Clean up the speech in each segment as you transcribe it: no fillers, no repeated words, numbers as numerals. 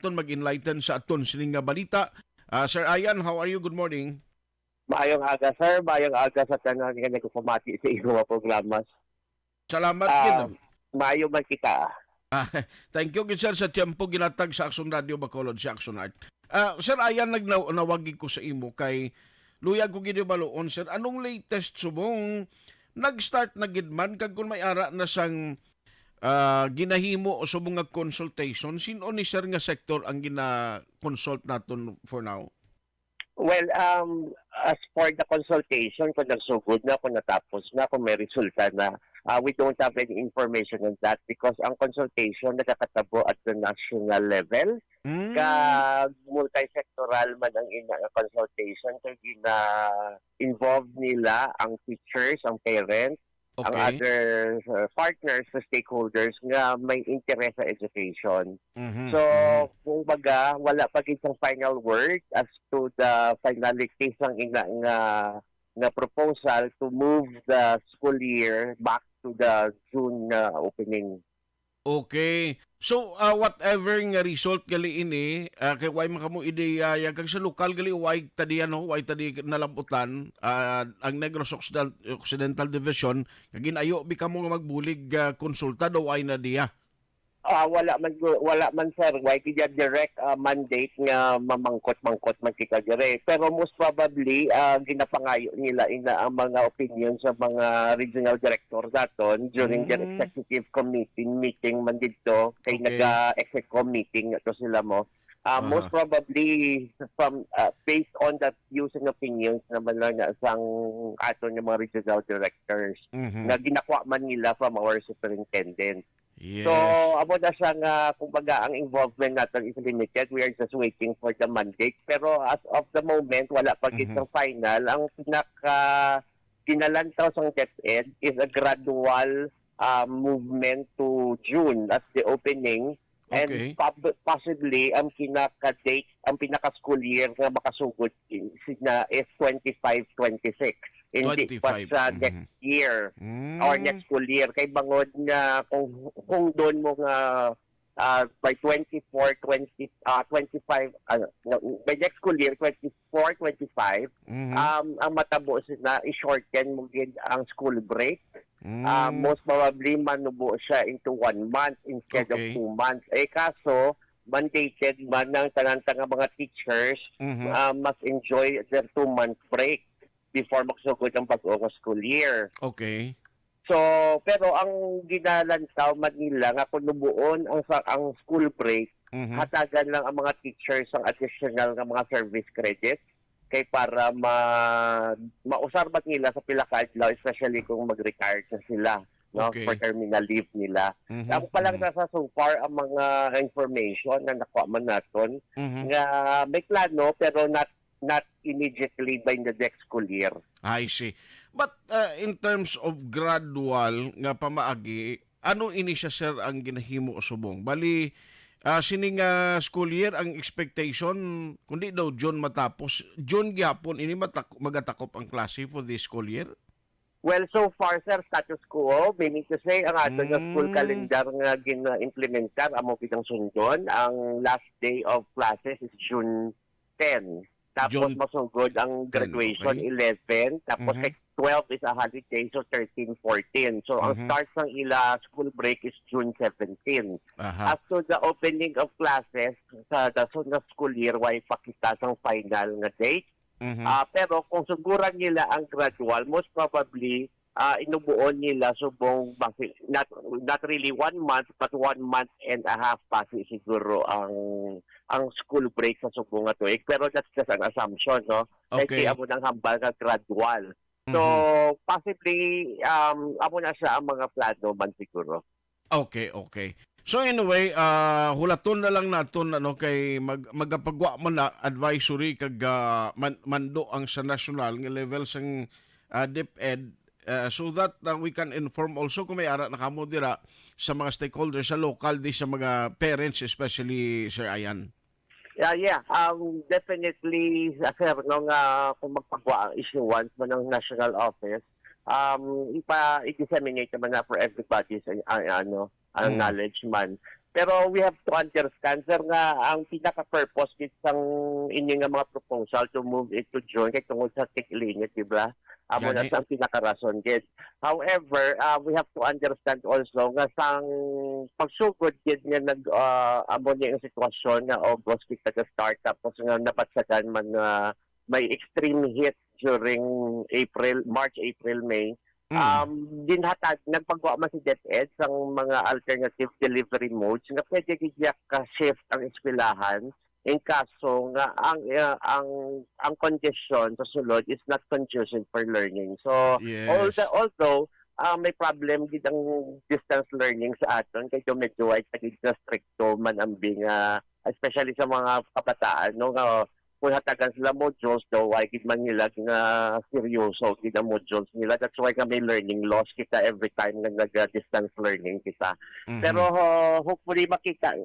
aton mag-enlighten sa aton sining nga balita. Sir Ayan, how are you? Good morning. Maayong aga, sir. Maayong aga sa tanan nga nagpamati sa iyong mga programas. Salamat gid. Um, Maayo man kita. Ah, thank you gid sir sa tiempo ginatag sa Action Radio Bacolod sa Action Art. Sir Ayan, nagnawagi ko sa imo kay luyag ko gid baloon sir. Anong latest subong nag-start na gid man kag kun may ara na sang ginahimo o subong nga consultation, sino ni sir nga sektor ang gina-consult naton for now? Well, as for the consultation, kung nagsugod na, kung natapos na, kung may resulta na, we don't have any information on that because ang consultation nagkakatabo at the national level. Kag multi-sectoral man ang consultation kag involved nila ang teachers, ang parents, ang Okay. other partners, the stakeholders nga may interest sa education. Mhm, So, mhm. kung baga, wala pa isang final word as to the finalities ng nga proposal to move the school year back to the June opening. Okay. So, whatever nga result gali ini, kay way makamo ideya kag sa lokal gali way tadi way tadi nalabutan ang Negros Occidental Division kag ginayo bi kamo nga magbulig konsulta daw ay na diya. Wala man sir, why kaya direct mandate nga mamangkot-mangkot man kita dire. Pero most probably ginapangayo nila ina ang mga opinion sa mga regional director daton during their Mm. executive committee meeting man dito kay Okay. naga-exec meeting to sila mo. Most Aha. probably from based on the views and opinions naman lang na sang aton ng mga regional directors Mhm. na ginakuha man nila from our superintendent. So, Yes. amo na siya nga, kumbaga, ang involvement natin is limited. We are just waiting for the mandate. Pero as of the moment, wala pa Mhm. ng final. Ang kinalantaw sa DepEd is a gradual movement to June as the opening. Okay. And possibly, ang pinaka-date, ang pinaka-school year na makasugod is 25-26. Hindi pa 25. sa Mhm. next year or Mm. next school year kay bangod nga kung doon mo nga by 24 20 25 by next school year 24 25 Mhm. ang matabo na i-shorten mo gid ang school break. Mm. Most probably manubo siya into 1 month instead Okay. of 2 months. Kaso mandated man ng tanang mga teachers Mhm. must enjoy their 2 month break before magsugod ang pag-uong school year. Okay. So, pero ang ginalantaw Manila nga kung nubuon ang school break, Mhm. hatagan lang ang mga teachers ang additional nga mga service credits kay para mausar nila sa pila ka adlaw, especially kung mag-retire na sila no Okay. for terminal leave nila. Mhm. Ako pa lang Mhm. nasa so far ang mga information na nakuha man naton Mhm. nga may plano pero not immediately by the next school year. I see. But in terms of gradual nga pamaagi, ano ini siya sir ang ginahimo o subong? Bali, sining school year ang expectation kundi daw June matapos. June gyapon ini magatakop ang klase for this school year. Well, so far, sir, status quo, meaning to say, ang ato nga school Mm. calendar nga gina-implementar, amo kitang sundon, ang last day of classes is June 10. Tapos June masugod ang 10, graduation okay. 11. Tapos Mhm. kay 12 is a holiday, so 13, 14. So ang Mhm. start ng ila school break is June 17. Aha. As to the opening of classes sa dason nga school year, why pakita sang final nga date. Mhm. Pero kung suguran nila ang gradual, most probably inubuon nila subong not really 1 month but 1.5 months pasi siguro ang school break sa subong nga tuig. Pero that's just an assumption, no? Okay. Kasi amo nang hambal nga gradual. So Mhm. possibly amo na siya ang mga plano man siguro. Okay, okay. So anyway, hulaton na lang naton ano kay magapagwa man na advisory kag mando ang sa national nga level sang DepEd so that we can inform also kung may ara na kamo dira sa mga stakeholders sa local di sa mga parents especially Sir Ayan. Yeah. Definitely, sir, no, nga kung magpagawa ang issuance mo ng national office, i-disseminate naman na for everybody sa ang Mm. knowledge man. Pero we have to understand, sir, nga ang pinaka-purpose nitong inyo nga mga proposal to move it to June kay tungod sa tiglinya, di ba? Amo na Gani. sa ang pinaka-rason, gid. However, we have to understand also nga sang pagsugod gid nga amo niya ang sitwasyon nga August kita ka start tapos nga napatsagan man na may extreme heat during March, April, May. Mm. Nagpagawa man si DepEd sa mga alternative delivery modes nga pwede gidya ka-shift ang eskwelahan in kaso nga ang condition sa sulod is not conducive for learning. So Yes. although may problem gid ang distance learning sa aton kay medyo ay tagid na stricto man ang especially sa mga kabataan no nga kung hatagan sila modules daw ay gid man nila nga seryoso gid ang modules nila. That's why kami learning loss kita every time nga nag-distance learning kita. Pero Mhm. hopefully makita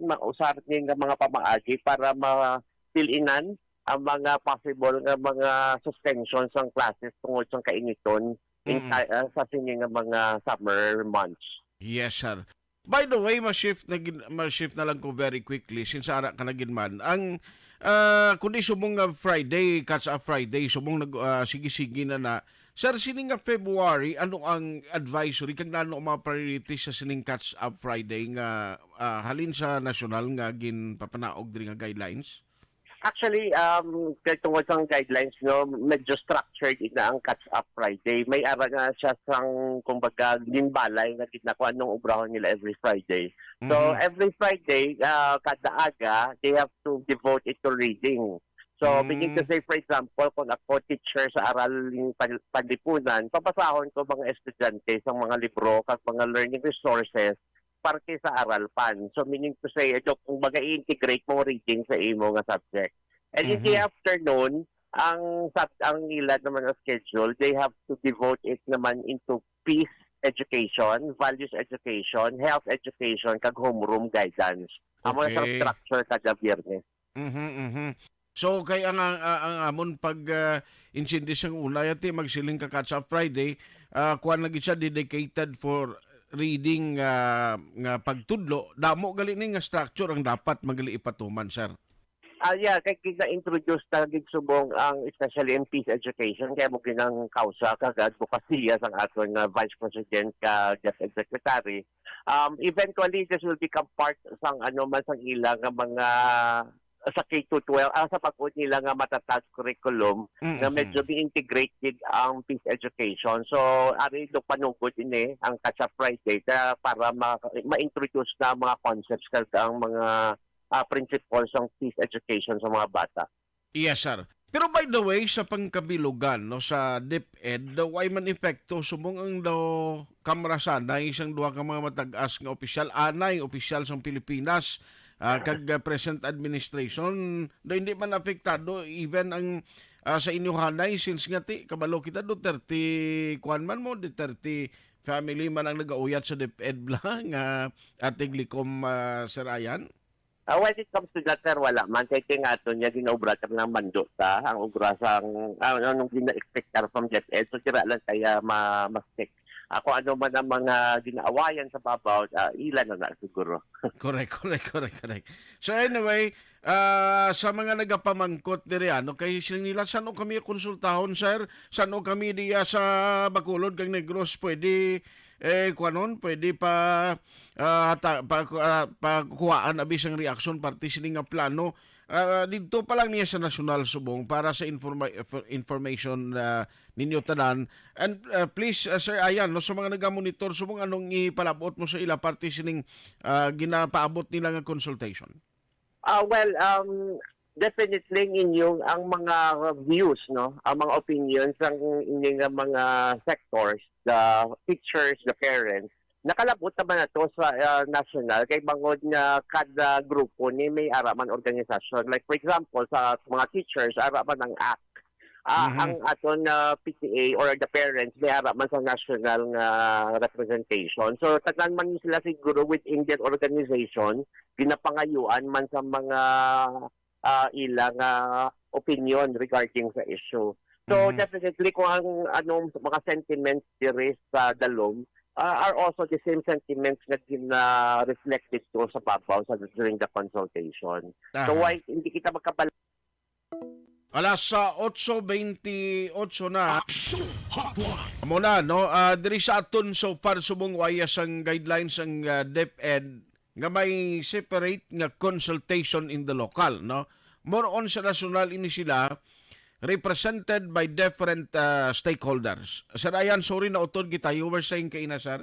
mausar ni nga mga pamaagi para ma-fill-inan ang mga possible nga mga suspensions ng classes tungod sa kainiton Mm. sa sini nga mga summer months. Yes, sir. By the way, ma-shift na lang ko very quickly since ara ka na gid man. Ang kundi subong nga Friday, catch up Friday, subong sige-sige na. Sir, sining nga February, ano ang advisory kag nano ang mga priorities sa sining catch up Friday nga halin sa national nga gin papanaog diri nga guidelines? Actually, kaya tungkol sa guidelines, no, medyo structured na ang Catch Up Friday. May ara nga siya sang, kumbaga, limbalay na ginagawa nung ubrahon nila every Friday. So, Mhm. every Friday, kada aga, they have to devote it to reading. So, meaning to Mm. say, for example, kung ako teacher sa araling panlipunan, papasahon ko mga estudyante sa mga libro kag mga learning resources parte sa aral pan. So meaning to say, ito kung baga i-integrate mo reading sa imo nga subject. And in the Mhm. afternoon, ang nila naman ang schedule, they have to devote it naman into peace education, values education, health education, kag homeroom guidance. Amo na sa Okay. structure kada Biyernes. Mhm. Mhm. So kay ang amon pag insindi sang una yati magsiling ka catch up Friday, kuan lagi siya dedicated for reading nga pagtudlo. Damo gali ni nga structure ang dapat magali ipatuman, sir. Yeah, kay kita-introduce gid subong ang especially in peace education kaya mo ginang kausa kag advokasya sang aton nga Vice President ka Justice Secretary. Eventually this will become part sang ano man sang ilang nga mga sa K-12 sa pag nila nga matatag curriculum nga Mhm. medyo bi-integrated ang peace education. So ari do panugod ini ang Catch Up Friday para ma-introduce na mga concepts kag ang mga principles ng peace education sa mga bata. Yes, sir. Pero by the way, sa pangkabilugan no sa DepEd, daw ay man epekto subong ang daw kamrasanay isang duha ka mga matag-as nga opisyal, anay opisyal sa Pilipinas, kag present administration, daw hindi man apektado even ang sa inyo hanay since nga ti kabalo kita Duterte kuan man mo Duterte family man ang nagauyat sa DepEd lang nga ating likom Sir Ayan. When it comes to that, sir, wala man. Kaya tingato niya, ginaubra ka ng mando sa ang ubra sang anong gina-expect from DepEd. So, tira lang kaya ma-stick. Ako ano man ang mga ginaawayan sa babaw, ilan na siguro. Correct, correct, correct, correct. So anyway, sa mga nagapamangkot diri ano kay sila nila saan o kami konsultahon sir? Saan o kami diya sa Bacolod kag Negros pwede kuanon pwede pa kuhaan abis ang reaction parte sini nga plano. Dito pa lang niya sa National Subong para sa information ninyo tanan. And please, Sir Ayan, no, sa mga nagamonitor, subong anong ipalabot mo sa ila parte sining ginapaabot nila nga consultation? Well, definitely inyong ang mga views, no, ang mga opinions ng inyong mga sectors, the teachers, the parents, nakalabot naman na to sa national kay bangod nga kada grupo ni may araman organisasyon. Like for example, sa mga teachers, araman ang ACT. Mhm. Ang aton PTA or the parents may araman sa national nga representation. So tanan man sila siguro within their organization ginapangayuan man sa mga ilang opinion regarding sa issue. So Mhm. definitely kung ang anong mga sentiments diri sa dalom are also the same sentiments na reflected to sa babaw during the consultation. So Aha. why hindi kita magkabala Alas sa 8:28 na. Amo na no, diri sa aton so far subong wayas ang guidelines ang DepEd nga may separate nga consultation in the local, no. More on sa national ini sila represented by different stakeholders. Sir Ayan, sorry na utod kita, you were saying kay na sir?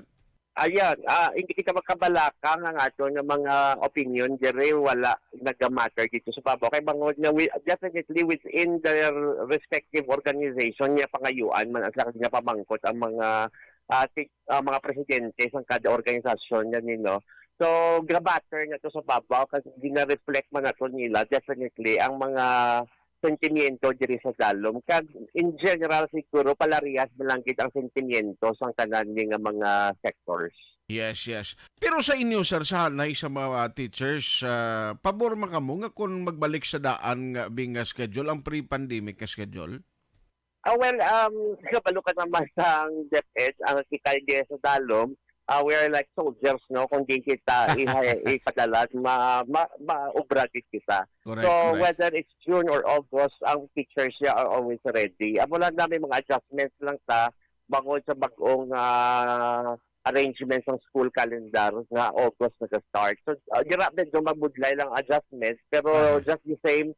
Ayan, hindi kita magkabalaka nga ato ng mga opinion dire wala nagamatter dito sa babaw kay bangod na definitely within their respective organization niya pangayuan man ang nga pamangkot ang mga presidente sa kada organisasyon niya nino. So grabater nga to sa babaw kasi gina-reflect man nato nila definitely ang mga sentimiento diri sa dalom kag in general siguro palarihas malangkit ang sentimiento sa tanan nga mga sectors. Yes, yes. Pero sa inyo sir, sa hanay sa mga teachers, pabor man kamo nga kung magbalik sa daan nga bing nga schedule, ang pre-pandemic nga schedule? Kabalo ka naman sa DepEd ang kikay di sa dalom. We are like soldiers, no? Kung di kita ipadala, maubra kita. Correct, So, correct. whether it's June or August, ang teachers niya are always ready. Amo lang namin mga adjustments lang sa bangod sa bagong arrangements ng school calendar nga August nag-start. So, grabe doon magbudlay lang adjustments, pero just the same,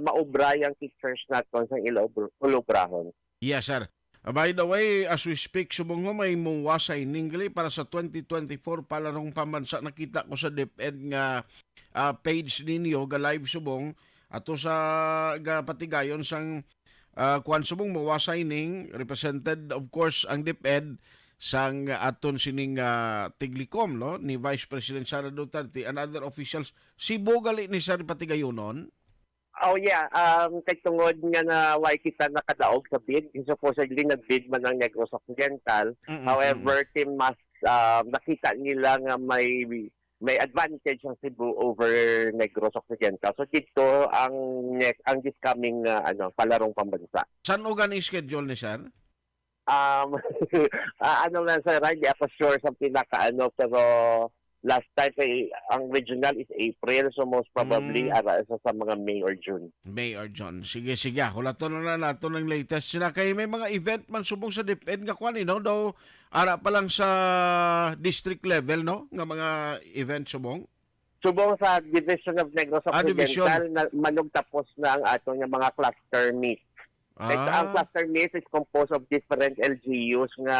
maubra yung teachers natin sa ilubrahon. Yes, sir. By the way, as we speak, subong mo may muwasay ningli para sa 2024 palarong pamansa. Nakita ko sa DepEd nga page ninyo, ga live subong, ato sa patigayon sang kuan subong muwasay ning, represented of course ang DepEd sang aton sining Tiglikom, no? Ni Vice President Sara Duterte and other officials. Si Bogali ni Sir patigayonon. Oh yeah, kay tungod nga na why kita nakadaog sa bid, supposedly nag-bid man ng Negros Occidental. However, Team Mas nakita nila nga may advantage ang Cebu over Negros Occidental. So dito ang this coming palarong pambansa. Saan o gani schedule ni Sir? Ano lang sir, hindi ako sure sa pinaka pero last time ang regional is April, so most probably sa mga May or June. May or June. Sige, sige. Hulaton na nato ng latest sila. Kaya may mga event man subong sa DepEd nga kuan, no? Daw, ara pa lang sa district level, no? Nga mga event subong. Subong sa Division of Negros Division. Occidental, manong tapos na ang atong mga cluster meet. Ang cluster meet is composed of different LGUs nga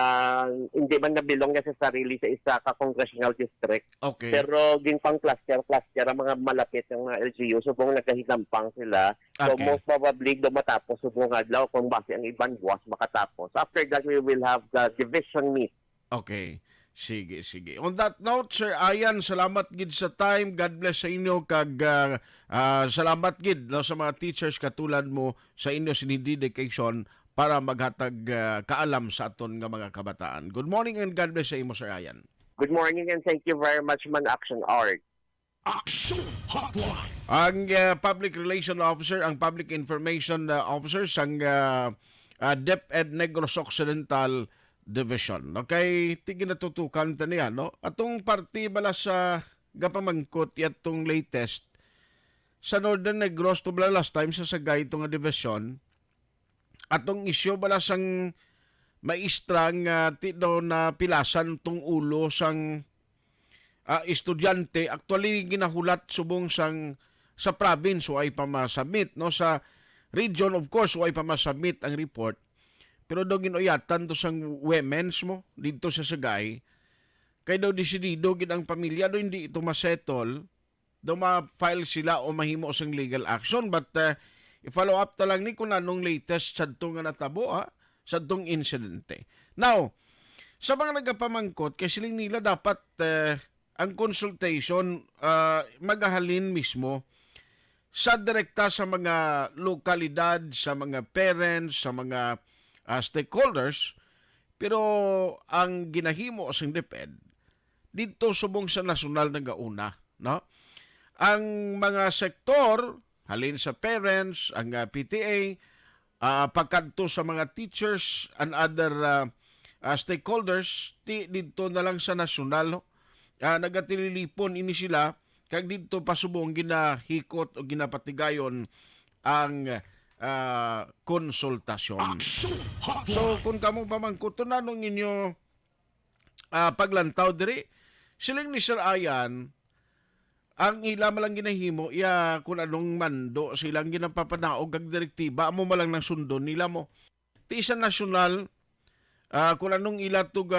hindi man nabilong niya sa sarili sa isa ka congressional district. Okay. Pero din pang cluster ang mga malapit ng mga LGU. Subong nagkahinampang sila. So Okay. most probably dumatapos subong adlaw kung base ang ibang buwas makatapos. After that, we will have the division meet. Okay. Sige, sige. On that note, Sir Ayan, salamat gid sa time. God bless sa inyo kag salamat gid no, sa mga teachers katulad mo sa inyo sinidedication para maghatag kaalam sa aton nga mga kabataan. Good morning and God bless sa imo, Sir Ayan. Good morning and thank you very much, Man Action Art. Action Hotline. Ang Public Relation Officer, ang Public Information Officer sang DepEd Negros Occidental Division. Okay, tigin natutukan ta niya, no? Atong party bala sa gapamangkot yatong latest sa Northern Negros to bala last time sa sagay itong division. Atong isyo bala sang maistra nga ti daw na pilasan tong ulo sang estudyante. Actually ginahulat subong sang sa province way pa masubmit, no? Sa region of course way pa masubmit ang report. Pero daw ginuyatan to sang women's mo dito sa Sagay. Kaya daw desidido gid ang pamilya daw hindi ito masettle. Daw ma-file sila o mahimo sang legal action. But i-follow up talang ni kung anong latest sa nga natabo sa itong insidente. Now, sa mga nagapamangkot, kasi nila dapat ang consultation magahalin mismo sa direkta sa mga lokalidad, sa mga parents, sa mga stakeholders, pero ang ginahimo sa DepEd dito subong sa nasyonal na gauna, no? Ang mga sektor halin sa parents, ang PTA, pagkadto sa mga teachers and other stakeholders ti didto na lang sa nasyonal, no? Nagatililipon ini sila kag didto pasubong ginahikot o ginapatigayon ang konsultasyon. Action Hotline. So kung kamo pamangkuton na nung inyo paglantaw diri, siling ni Sir Ayan, ang ila malang ginahimo, kung anong mando silang ginapapanaog kag direktiba, amo malang nang sundon nila mo. Ti sa nasyonal, kung anong ila tug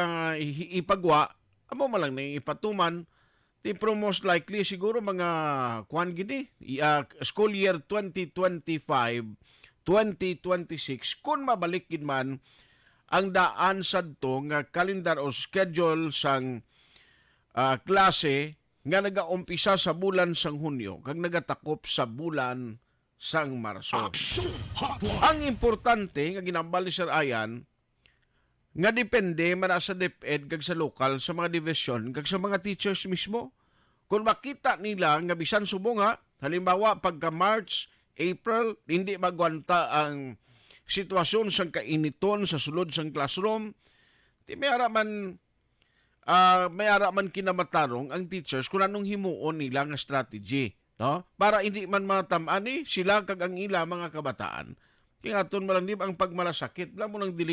ipagwa, amo malang na ipatuman. Ti pro most likely siguro mga kuan gini, school year 2025-2026, kung mabalik gid man ang daan sadto nga kalendar o schedule sang klase nga nagaumpisa sa bulan sang Hunyo kag nagatakop sa bulan sang Marso. Action Hotline. Ang importante nga ginambal ni Sir Ayan nga depende man sa DepEd kag sa lokal sa mga division kag sa mga teachers mismo. Kung makita nila nga bisan subong halimbawa pagka March, April, hindi magwanta ang sitwasyon sang kainiton sa sulod sang classroom, di may ara man kinamatarong ang teachers kung anong himuon nila nga strategy, no? Para hindi man matamani sila kag ang ila mga kabataan. Kaya aton malang ang pagmalasakit, lang mo nang dili